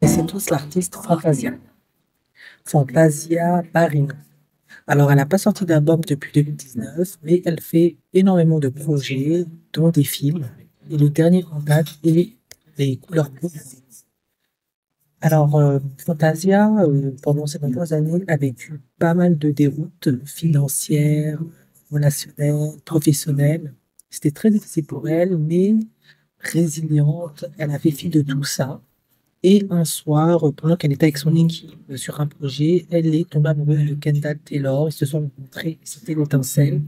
Et c'est tous l'artiste Fantasia. Fantasia Barino. Alors, elle n'a pas sorti d'album depuis 2019, mais elle fait énormément de projets, dont des films. Et le dernier en date est Les couleurs bleues. Alors, Fantasia, pendant ces dernières années, a vécu pas mal de déroutes financières, relationnelles, professionnelles. C'était très difficile pour elle, mais résiliente, elle a fait fi de tout ça. Et un soir, pendant qu'elle était avec son équipe sur un projet, elle est tombée amoureuse de Kendall Taylor. Ils se sont rencontrés, c'était l'étincelle.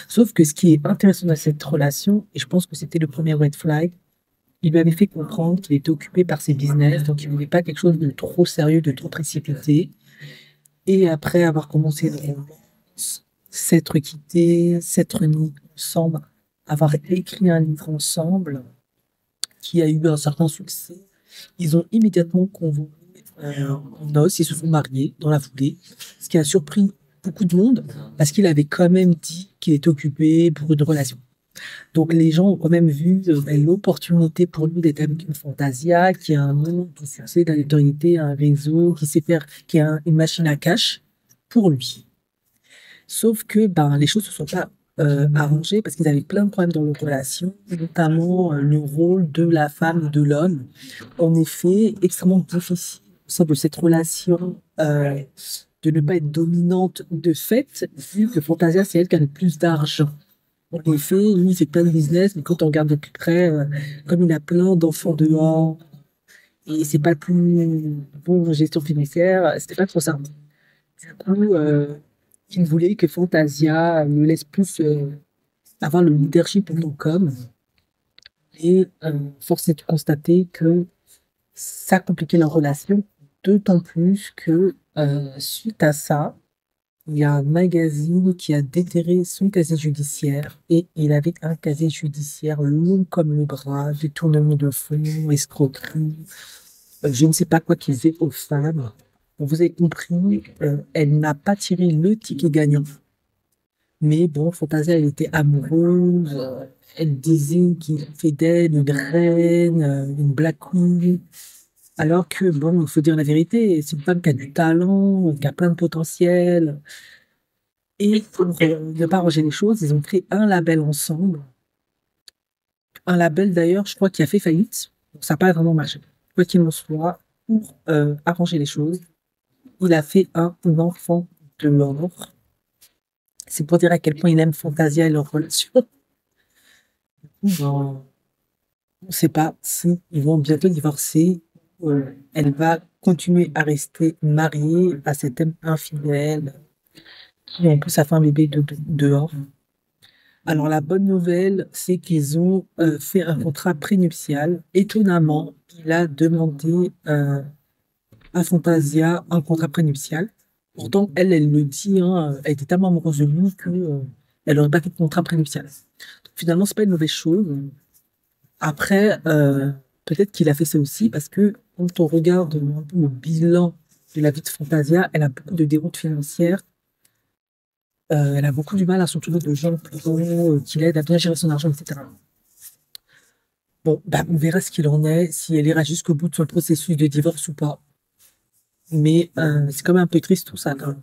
Sauf que ce qui est intéressant dans cette relation, et je pense que c'était le premier red flag, il lui avait fait comprendre qu'il était occupé par ses business, donc il voulait pas quelque chose de trop sérieux, de trop précipité. Et après avoir commencé une romance, s'être quittés, s'être mis ensemble, avoir écrit un livre ensemble, qui a eu un certain succès, ils ont immédiatement convenu en noces, ils se sont mariés dans la foulée, ce qui a surpris beaucoup de monde parce qu'il avait quand même dit qu'il était occupé pour une relation. Donc les gens ont quand même vu l'opportunité pour lui d'être avec une Fantasia qui a un nom de succès, de la notoriété, un réseau, qui sait faire, qui a une machine à cash pour lui. Sauf que ben, les choses ne se sont pas arrangées parce qu'ils avaient plein de problèmes dans leur relation, notamment le rôle de la femme et de l'homme. En effet, extrêmement difficile au sein de cette relation de ne pas être dominante de fait, vu que Fantasia, c'est elle qui a le plus d'argent. En effet, lui, il fait plein de business, mais quand on regarde de plus près, comme il a plein d'enfants dehors, et c'est pas le plus bon en gestion financière, c'était pas trop ça. Du coup, il voulait que Fantasia le laisse plus avoir le leadership en tant qu'homme. Et force est de constater que ça compliquait leur relation, d'autant plus que suite à ça, il y a un magazine qui a déterré son casier judiciaire et il avait un casier judiciaire long comme le bras, détournement de fonds, escroquerie, je ne sais pas quoi qu'il faisait aux femmes. Vous avez compris, elle n'a pas tiré le ticket gagnant. Mais bon, Fantasia, elle était amoureuse. Elle disait qu'il fait d'elle une reine, une black queen. Alors que, bon, il faut dire la vérité, c'est une femme qui a du talent, qui a plein de potentiel. Et pour ne pas arranger les choses, ils ont créé un label ensemble. Un label d'ailleurs, je crois, qui a fait faillite. Donc ça n'a pas vraiment marché. Quoi qu'il en soit, pour arranger les choses, il a fait un enfant de l'or. C'est pour dire à quel point il aime Fantasia et leur relation. On ne sait pas si ils vont bientôt divorcer. Elle va continuer à rester mariée à cet homme infidèle qui en plus a fait un bébé dehors. Alors la bonne nouvelle, c'est qu'ils ont fait un contrat prénuptial. Étonnamment, il a demandé à Fantasia un contrat prénuptial. Pourtant, elle le dit, hein, elle était tellement amoureuse de lui que elle aurait pas fait de contrat prénuptial. Donc, finalement, c'est pas une mauvaise chose. Après, peut-être qu'il a fait ça aussi parce que quand on regarde un peu le bilan de la vie de Fantasia, elle a beaucoup de déroutes financières. Elle a beaucoup du mal à s'entourer de gens qui l'aident à bien gérer son argent, etc. Bon, bah, on verra ce qu'il en est, si elle ira jusqu'au bout de son processus de divorce ou pas. Mais c'est quand même un peu triste tout ça, quand même.